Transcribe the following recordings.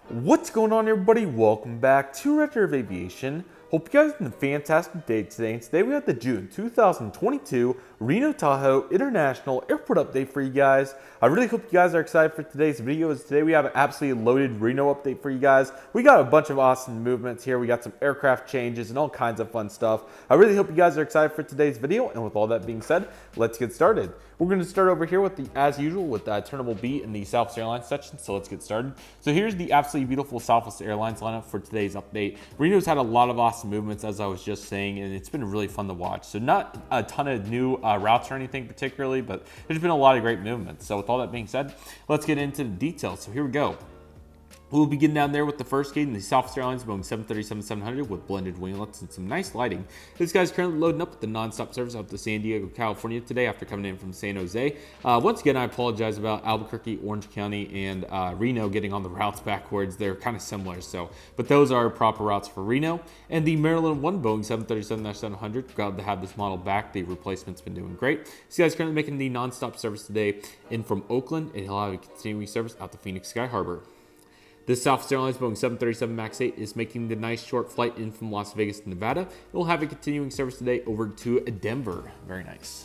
What's going on, everybody? Welcome back to Redriveraviation. Hope you guys had a fantastic day today. And today we have the June 2022 Reno-Tahoe International Airport update for you guys. I really hope you guys are excited for today's video, as today we have an absolutely loaded Reno update for you guys. We got a bunch of awesome movements here. We got some aircraft changes and all kinds of fun stuff. I really hope you guys are excited for today's video. And with all that being said, let's get started. We're going to start over here with the, as usual, with the Turnable B in the Southwest Airlines section. So let's get started. So here's the absolutely beautiful Southwest Airlines lineup for today's update. Reno's had a lot of awesome movements, as I was just saying, and it's been really fun to watch. So not a ton of new routes or anything particularly, but there's been a lot of great movements. So with all that being said, let's get into the details. So here we go. We'll begin down there with the first gate in the Southwest Airlines Boeing 737-700 with blended winglets and some nice lighting. This guy's currently loading up with the nonstop service up to San Diego, California today after coming in from San Jose. Once again, I apologize about Albuquerque, Orange County, and Reno getting on the routes backwards. They're kind of similar, but those are proper routes for Reno. And the Maryland 1 Boeing 737-700, glad to have this model back. The replacement's been doing great. This guy's currently making the nonstop service today in from Oakland, and he'll have a continuing service out to Phoenix Sky Harbor. This Southwest Airlines Boeing 737 MAX 8 is making the nice short flight in from Las Vegas to Nevada. It will have a continuing service today over to Denver. Very nice.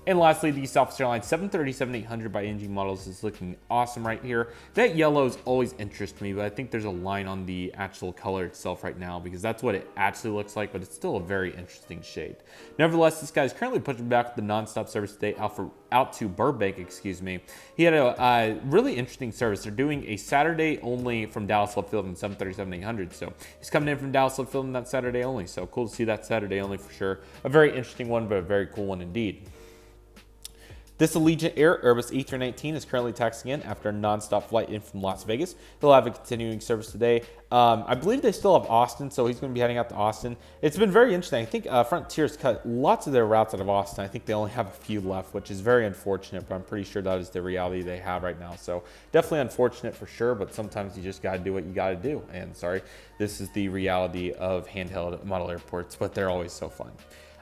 And lastly, the Southwest Airlines 737-800 by NG Models is looking awesome right here. That yellows always interests me, but I think there's a line on the actual color itself right now because that's what it actually looks like, but it's still a very interesting shade. Nevertheless, this guy is currently pushing back with the nonstop service today out to Burbank, He had a really interesting service. They're doing a Saturday only from Dallas Love Field in 737-800, so he's coming in from Dallas Love Field on that Saturday only, so cool to see that Saturday only for sure. A very interesting one, but a very cool one indeed. This Allegiant Air Airbus A319 is currently taxiing in after a nonstop flight in from Las Vegas. He'll have a continuing service today. I believe they still have Austin, so he's going to be heading out to Austin. It's been very interesting. I think Frontier's cut lots of their routes out of Austin. I think they only have a few left, which is very unfortunate, but I'm pretty sure that is the reality they have right now. So definitely unfortunate for sure, but sometimes you just got to do what you got to do. And sorry, this is the reality of handheld model airports, but they're always so fun.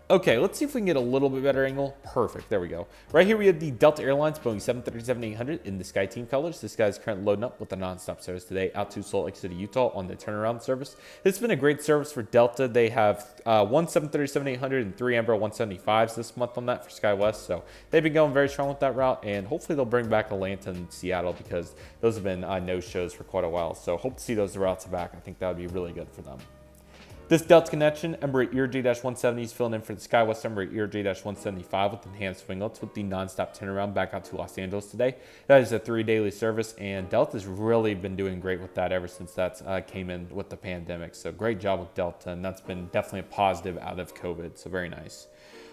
Okay, let's see if we can get a little bit better angle. Perfect, there we go. Right here we have the Delta Airlines Boeing 737-800 in the Sky Team colors. This guy's currently loading up with a nonstop service today out to Salt Lake City, Utah on the turnaround service. It's been a great service for Delta. They have one 737-800 and three Embraer 175s this month on that for SkyWest. So they've been going very strong with that route, and hopefully they'll bring back Atlanta and Seattle because those have been no-shows for quite a while. So hope to see those routes back. I think that would be really good for them. This Delta connection, Embraer Ear J-170 is filling in for the SkyWest Embraer Ear J-175 with enhanced winglets with the nonstop turnaround back out to Los Angeles today. That is a 3 daily service, and Delta's really been doing great with that ever since that came in with the pandemic. So great job with Delta, and that's been definitely a positive out of COVID, so very nice.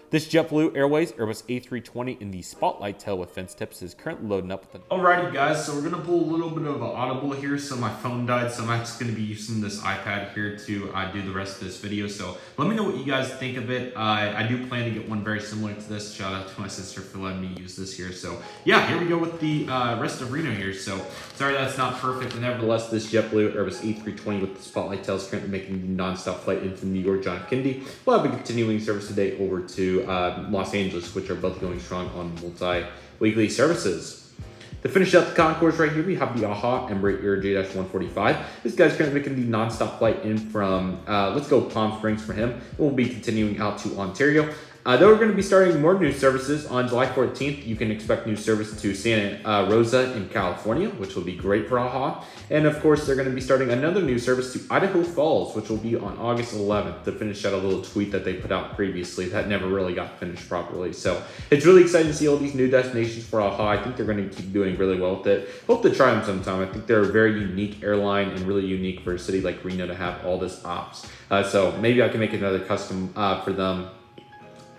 This JetBlue Airways Airbus A320 in the Spotlight tail with fence tips is currently loading up with Alrighty guys, so we're going to pull a little bit of an audible here. So my phone died, so I'm just going to be using this iPad here to do the rest of this video. So let me know what you guys think of it. I do plan to get one very similar to this. Shout out to my sister for letting me use this here. So yeah, here we go with the rest of Reno here. So sorry that's not perfect, but nevertheless, this JetBlue Airbus A320 with the Spotlight tail is currently making the nonstop flight in from New York John F. Kennedy. We'll have a continuing service today over to Los Angeles, which are both going strong on multi-weekly services. To finish out the concourse right here, we have the AHA Embraer Air J-145. This guy's currently making the nonstop flight in from, let's go Palm Springs for him. We'll be continuing out to Ontario. Though we're going to be starting more new services on July 14th, you can expect new service to Santa Rosa in California, which will be great for AHA. And of course, they're going to be starting another new service to Idaho Falls, which will be on August 11th to finish out a little tweet that they put out previously that never really got finished properly. So it's really exciting to see all these new destinations for AHA. I think they're going to keep doing really well with it. Hope to try them sometime. I think they're a very unique airline and really unique for a city like Reno to have all this ops. So maybe I can make another custom for them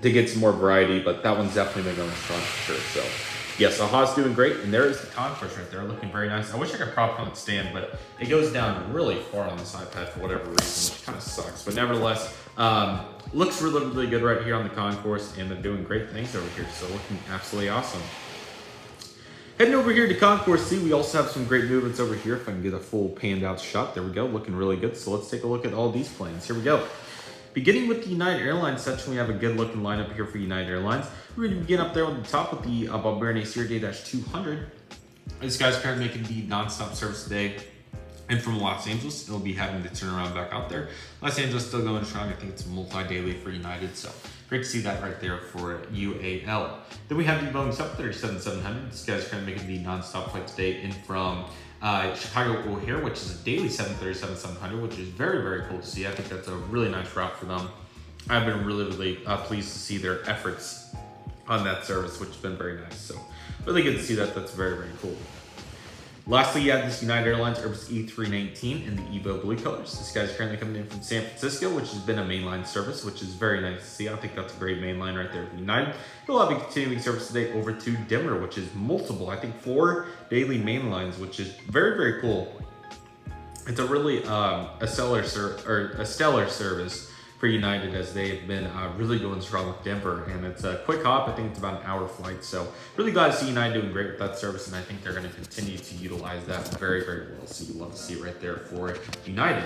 to get some more variety, but that one's definitely been going strong for sure. So yes, AHA's doing great, and there is the concourse right there, looking very nice. I wish I could prop it on the stand, but it goes down really far on this iPad for whatever reason, which kind of sucks. But nevertheless, looks really, really good right here on the concourse, and they're doing great things over here, so looking absolutely awesome. Heading over here to Concourse C, we also have some great movements over here. If I can get a full panned out shot, there we go, looking really good. So let's take a look at all these planes. Here we go. Beginning with the United Airlines section, we have a good looking lineup here for United Airlines. We're going to begin up there on the top with the Bombardier Acer J-200. This guy's currently making the non-stop service today And from Los Angeles, it'll be having to turn around back out there. Los Angeles still going strong. I think it's multi-daily for United, so great to see that right there for UAL. Then we have the Boeing 737-700. This guy's kind of making the non-stop flight today in from Chicago O'Hare, which is a daily 737-700, which is very, very cool to see. I think that's a really nice route for them. I've been really pleased to see their efforts on that service, which has been very nice. So really good to see that. That's very, very cool. Lastly, you have this United Airlines Airbus E319 in the Evo blue colors. This guy's currently coming in from San Francisco, which has been a mainline service, which is very nice to see. I think that's a great mainline right there for United. He'll have a continuing service today over to Denver, which is multiple, I think 4 daily mainlines, which is very, very cool. It's a really a stellar service for United, as they've been really going strong with Denver, and it's a quick hop. I think it's about an hour flight, so really glad to see United doing great with that service, and I think they're going to continue to utilize that very, very well. So you love to see it right there for United.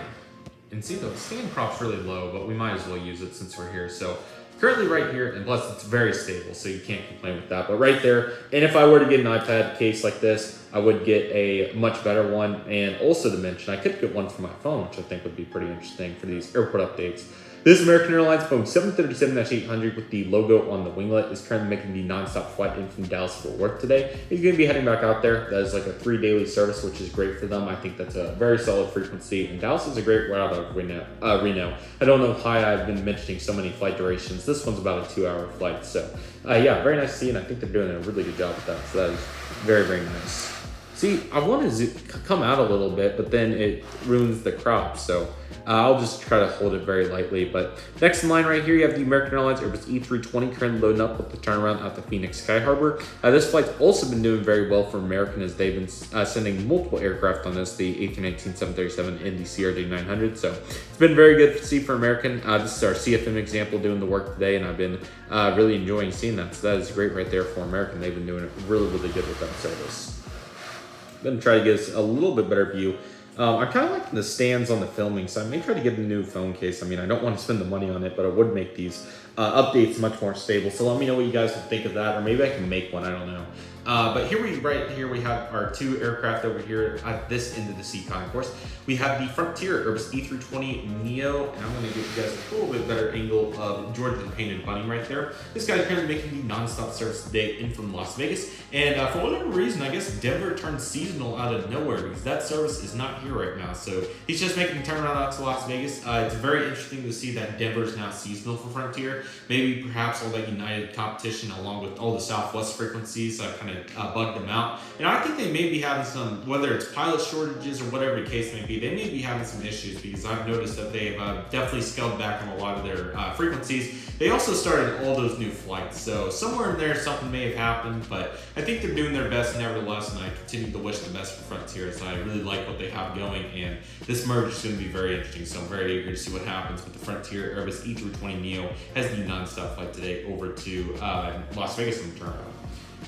And see, the stand prop's really low, but we might as well use it since we're here. So currently right here, and plus it's very stable, so you can't complain with that. But right there, and if I were to get an iPad case like this, I would get a much better one. And also to mention, I could get one for my phone, which I think would be pretty interesting for these airport updates. This American Airlines Boeing 737-800 with the logo on the winglet is currently making the nonstop flight in from Dallas Fort Worth today. He's going to be heading back out there. That is like a 3 daily service, which is great for them. I think that's a very solid frequency, and Dallas is a great route out of Reno. I don't know why I've been mentioning so many flight durations. This one's about a 2-hour flight, so yeah, very nice to see, and I think they're doing a really good job with that. So that is very, very nice. See, I want to come out a little bit, but then it ruins the crop, so I'll just try to hold it very lightly. But next in line right here, you have the American Airlines Airbus E320 currently loading up with the turnaround at the Phoenix Sky Harbor. This flight's also been doing very well for American, as they've been sending multiple aircraft on this, the A319, 737, and the CRJ-900. So it's been very good to see for American. This is our CFM example doing the work today, and I've been really enjoying seeing that. So that is great right there for American. They've been doing it really, really good with that service. I'm going to try to get us a little bit better view. I kind of like the stands on the filming, so I may try to get a new phone case. I mean, I don't want to spend the money on it, but I would make these updates much more stable. So let me know what you guys would think of that, or maybe I can make one, I don't know. But right here we have our 2 aircraft over here at this end of the seat concourse. We have the Frontier Airbus E320 Neo, and I'm going to give you guys a little bit better angle of Georgian painted bunny right there. This guy's currently making the nonstop service today in from Las Vegas, and for whatever reason, I guess Denver turned seasonal out of nowhere, because that service is not here right now. So he's just making the turnaround out to Las Vegas. It's very interesting to see that Denver is now seasonal for Frontier. Maybe perhaps all that United competition, along with all the Southwest frequencies, kind of bugged them out. And I think they may be having some, whether it's pilot shortages or whatever the case may be, they may be having some issues, because I've noticed that they've definitely scaled back on a lot of their frequencies. They also started all those new flights, so somewhere in there something may have happened, but I think they're doing their best nevertheless, and I continue to wish the best for Frontier, so I really like what they have going, and this merge is going to be very interesting, so I'm very eager to see what happens with the Frontier Airbus E320 Neo as the non-stop flight today over to Las Vegas on the turnaround.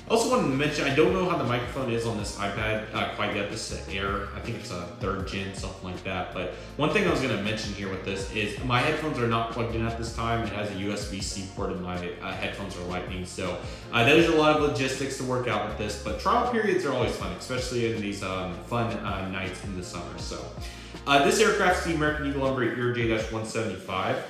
Also wanted to mention, I don't know how the microphone is on this iPad quite yet. This is an Air. I think it's a 3rd gen, something like that. But one thing I was going to mention here with this is my headphones are not plugged in at this time. It has a USB-C port, and my headphones are Lightning. So there's a lot of logistics to work out with this. But trial periods are always fun, especially in these fun nights in the summer. So this aircraft's the American Eagle number Air J-175.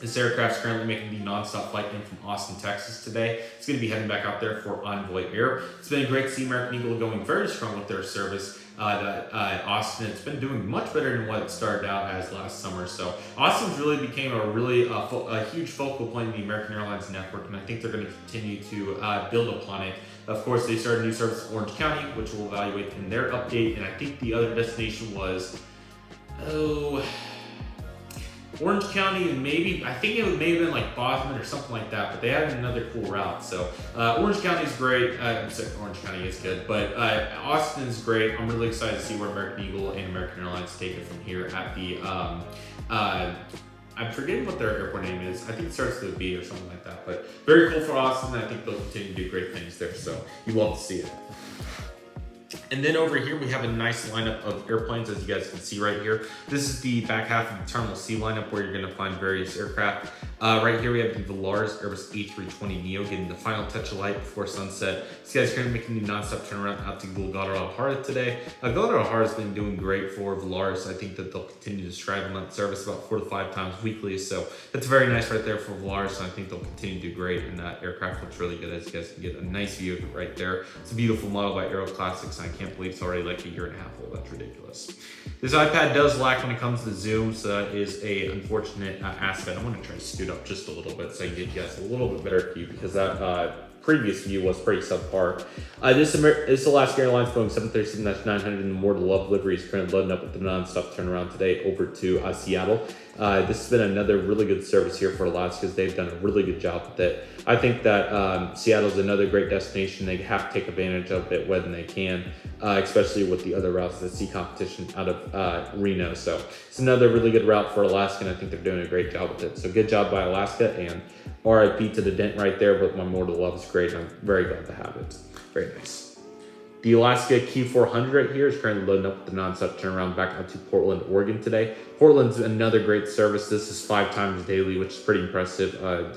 This aircraft's currently making the nonstop flight in from Austin, Texas today. It's going to be heading back out there for Envoy Air. It's been great to see American Eagle going very strong with their service. Austin, it's been doing much better than what it started out as last summer. So Austin's really became a huge focal point in the American Airlines network, and I think they're going to continue to build upon it. Of course, they started a new service in Orange County, which we'll evaluate in their update, and I think the other destination was, Orange County, and maybe, I think it may have been like Boston or something like that, but they had another cool route. So Orange County is great. Orange County is good, but Austin is great. I'm really excited to see where American Eagle and American Airlines take it from here at the, I'm forgetting what their airport name is. I think it starts with a B or something like that, but very cool for Austin. I think they'll continue to do great things there, so you love to see it. And then over here, we have a nice lineup of airplanes, as you guys can see right here. This is the back half of the Terminal C lineup where you're gonna find various aircraft. Right here, we have the Volaris Airbus A320neo getting the final touch of light before sunset. These guys are gonna be making the non-stop turnaround out to Guadalajara today. Guadalajara has been doing great for Volaris. I think that they'll continue to strive on that service about 4 to 5 times weekly. So that's very nice right there for Volaris. And I think they'll continue to do great. And that aircraft looks really good, as you guys can get a nice view of it right there. It's a beautiful model by Aero Classics. And I can't believe it's already like a year and a half old. That's ridiculous. This iPad does lack when it comes to zoom, so that is a unfortunate aspect. I'm gonna try to scoot up just a little bit so I can get you guys a little bit better view, because that previous view was pretty subpar. This Alaska Airlines Boeing 737-900 in the More to Love livery is currently loading up with the non-stop turnaround today over to Seattle. This has been another really good service here for Alaska, as they've done a really good job with it. I think that Seattle's another great destination. They have to take advantage of it when they can, especially with the other routes that see competition out of Reno. So it's another really good route for Alaska, and I think they're doing a great job with it. So good job by Alaska, and RIP to the dent right there, but my More to Love is great. I'm very glad to have it. Very nice. The Alaska Q400 right here is currently loading up with the non-stop turnaround back out to Portland, Oregon today. Portland's another great service. This is 5 times daily, which is pretty impressive.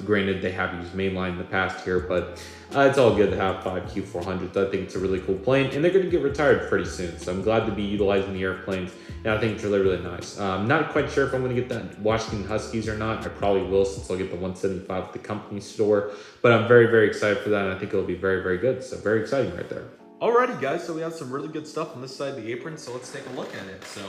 Granted, they have used mainline in the past here, but it's all good to have 5 Q400s. I think it's a really cool plane, and they're going to get retired pretty soon. So I'm glad to be utilizing the airplanes, and I think it's really, really nice. Not quite sure if I'm going to get that Washington Huskies or not. I probably will, since I'll get the 175 at the company store. But I'm very, very excited for that, and I think it'll be very, very good. So very exciting right there. Alrighty guys, so we have some really good stuff on this side of the apron, so let's take a look at it. So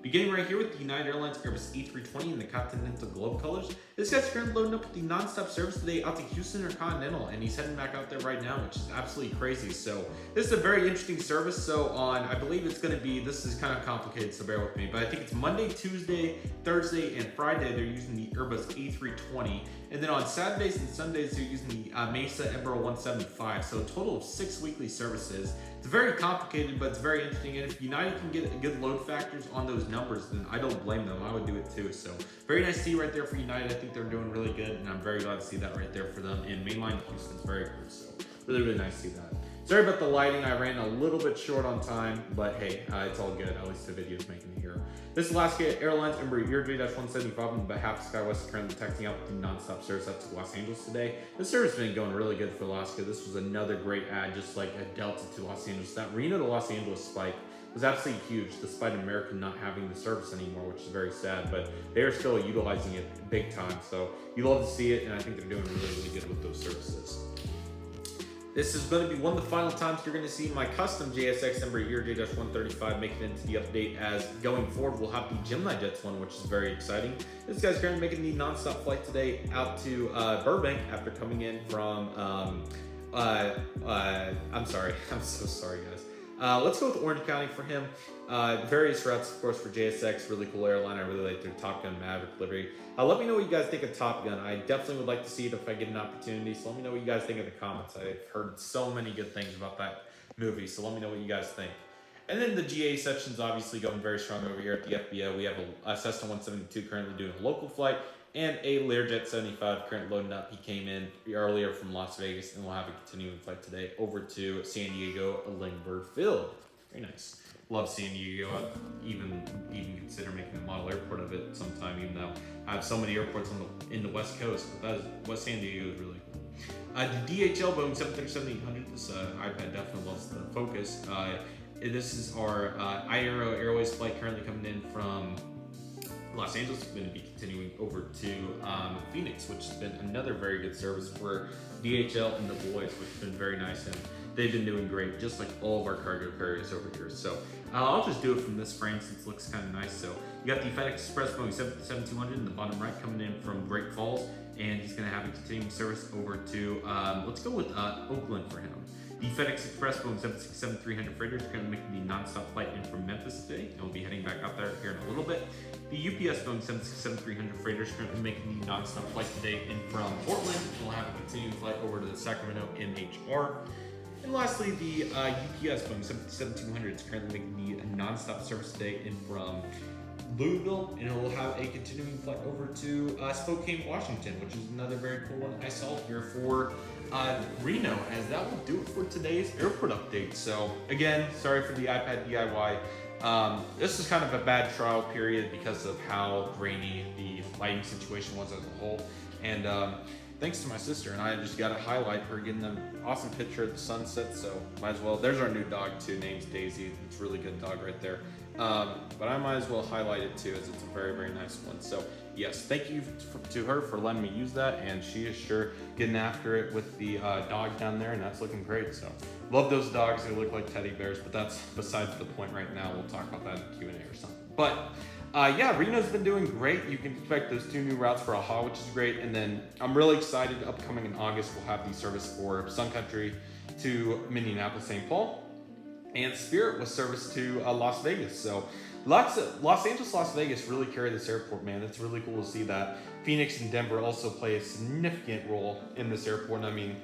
beginning right here with the United Airlines Airbus A320 in the Continental Globe colors. This guy's currently loading up with the non-stop service today out to Houston or Continental, and he's heading back out there right now, which is absolutely crazy. So this is a very interesting service. So on, I believe it's going to be, this is kind of complicated, so bear with me, but I think it's Monday, Tuesday, Thursday, and Friday they're using the Airbus A320, and then on Saturdays and Sundays they're using the Mesa Embraer 175. So a total of 6 weekly services. It's very complicated, but it's very interesting, and if United can get good load factors on those numbers, then I don't blame them. I would do it too. So very nice to see right there for United. I think they're doing really good, and I'm very glad to see that right there for them. And mainline Houston's very cool, so really, really nice to see that. Sorry about the lighting. I ran a little bit short on time, but hey, it's all good. At least the video's making it here. This Alaska Airlines Embraer ERJ-175 on behalf of SkyWest is currently texting out with the non-stop service up to Los Angeles today. This service has been going really good for Alaska. This was another great ad, just like a Delta to Los Angeles. That Reno to Los Angeles spike was absolutely huge, despite America not having the service anymore, which is very sad, but they are still utilizing it big time. So you love to see it, and I think they're doing really, really good with those services. This is going to be one of the final times you're going to see my custom JSX Embraer ERJ-135 making it into the update, as going forward we'll have the Gemini Jets one, which is very exciting. This guy's currently making the non-stop flight today out to Burbank after coming in from, I'm sorry, I'm so sorry guys. Let's go with Orange County for him. Various routes, of course, for JSX. Really cool airline. I really like their Top Gun Maverick livery. Let me know what you guys think of Top Gun. I definitely would like to see it if I get an opportunity. So let me know what you guys think in the comments. I've heard so many good things about that movie. So let me know what you guys think. And then the GA section's obviously going very strong over here at the FBO. We have a Cessna 172 currently doing a local flight, and a Learjet 75 currently loading up. He came in earlier from Las Vegas, and we'll have a continuing flight today over to San Diego Lindbergh Field. Very nice. Love San Diego. I'd even consider making a model airport of it sometime, even though I have so many airports in the West Coast. But West San Diego is really cool. The DHL Boeing 737-800. This iPad definitely loves the focus. This is our Aero Airways flight currently coming in from Los Angeles. We're going to be continuing over to Phoenix, which has been another very good service for DHL and the boys, which has been very nice, and they've been doing great, just like all of our cargo carriers over here. So I'll just do it from this frame since it looks kind of nice. So you got the FedEx Express Boeing 77200 in the bottom right coming in from Great Falls, and he's going to have a continuing service over to, let's go with Oakland for him. The FedEx Express Boeing 767-300 freighter is currently making the non-stop flight in from Memphis today, and we'll be heading back out there here in a little bit. The UPS Boeing 767-300 freighter is currently making the non-stop flight today in from Portland, and we'll have a continuing flight over to the Sacramento MHR. And lastly, the UPS Boeing 757-200 is currently making the non-stop service today in from Louisville, and it will have a continuing flight over to Spokane, Washington, which is another very cool one I saw here for Reno, as that will do it for today's airport update. So again, sorry for the iPad DIY. This is kind of a bad trial period because of how grainy the lighting situation was as a whole. And thanks to my sister and I just got to highlight her getting an awesome picture of the sunset. So might as well. There's our new dog too, name's Daisy. It's a really good dog right there. But I might as well highlight it too, as it's a very, very nice one. So yes, thank you to her for letting me use that, and she is sure getting after it with the dog down there, and that's looking great. So love those dogs. They look like teddy bears, but that's besides the point right now. We'll talk about that in Q&A or something. But yeah, Reno's been doing great. You can expect those 2 new routes for AHA, which is great. And then I'm really excited. Upcoming in August, we'll have the service for Sun Country to Minneapolis, St. Paul, and Spirit with service to Las Vegas. So Los Angeles, Las Vegas really carry this airport, man. It's really cool to see that. Phoenix and Denver also play a significant role in this airport. And I mean,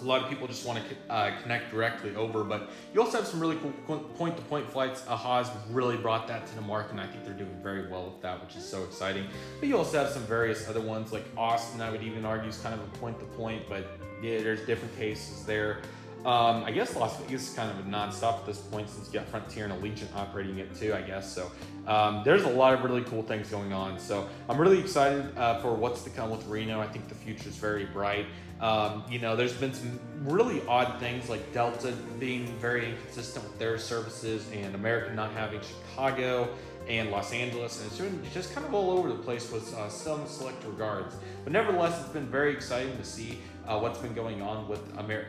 a lot of people just want to connect directly over, but you also have some really cool point-to-point flights. AHA's really brought that to the market, and I think they're doing very well with that, which is so exciting. But you also have some various other ones, like Austin, I would even argue is kind of a point-to-point, but yeah, there's different cases there. I guess Las Vegas is kind of a non-stop at this point since you got Frontier and Allegiant operating it too, I guess. So there's a lot of really cool things going on. So I'm really excited for what's to come with Reno. I think the future is very bright. You know, there's been some really odd things like Delta being very inconsistent with their services and American not having Chicago and Los Angeles, and it's just kind of all over the place with some select regards. But nevertheless, it's been very exciting to see what's been going on with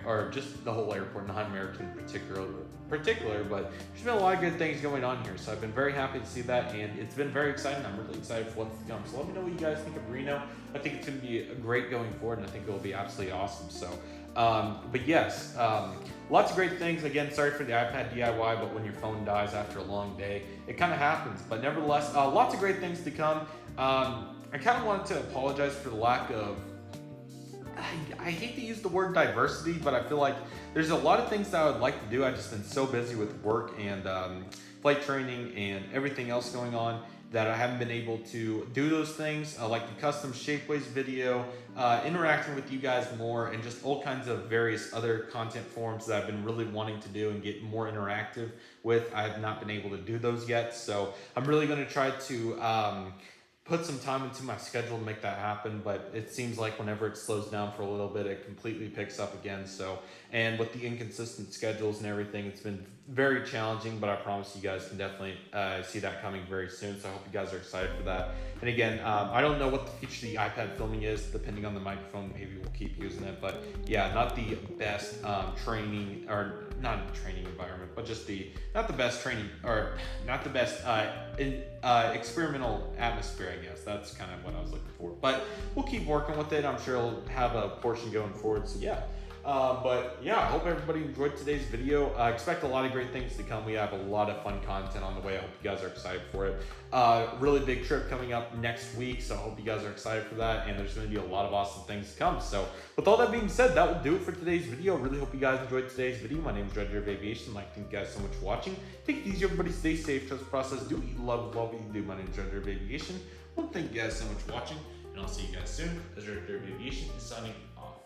or just the whole airport, not American in particular, but there's been a lot of good things going on here. So I've been very happy to see that, and it's been very exciting. I'm really excited for what's to come. So let me know what you guys think of Reno. I think it's going to be great going forward, and I think it will be absolutely awesome. So, but yes, lots of great things. Again, sorry for the iPad DIY, but when your phone dies after a long day, it kind of happens. But nevertheless, lots of great things to come. I kind of wanted to apologize for the lack of, I hate to use the word diversity, but I feel like there's a lot of things that I would like to do. I've just been so busy with work and flight training and everything else going on that I haven't been able to do those things, like the custom Shapeways video, interacting with you guys more, and just all kinds of various other content forms that I've been really wanting to do and get more interactive with. I have not been able to do those yet, so I'm really going to try to put some time into my schedule to make that happen, but it seems like whenever it slows down for a little bit, it completely picks up again. So, and with the inconsistent schedules and everything, it's been very challenging, but I promise you guys can definitely see that coming very soon. So I hope you guys are excited for that. And again, I don't know what the future of the iPad filming is, depending on the microphone, maybe we'll keep using it, but yeah, not the best training, or not a training environment, but just not the best training, or not the best experimental atmosphere, I guess. That's kind of what I was looking for. But we'll keep working with it. I'm sure it'll have a portion going forward. So yeah. But yeah, I hope everybody enjoyed today's video. Expect a lot of great things to come. We have a lot of fun content on the way. I hope you guys are excited for it. Really big trip coming up next week, so I hope you guys are excited for that, and there's going to be a lot of awesome things to come. So with all that being said, that will do it for today's video. Really hope you guys enjoyed today's video. My name is Redriveraviation. I'd like to thank you guys so much for watching. Take it easy, everybody. Stay safe. Trust the process. Do what you love what you do. My name is Redriveraviation. Well, thank you guys so much for watching, and I'll see you guys soon as Redriveraviation is signing off.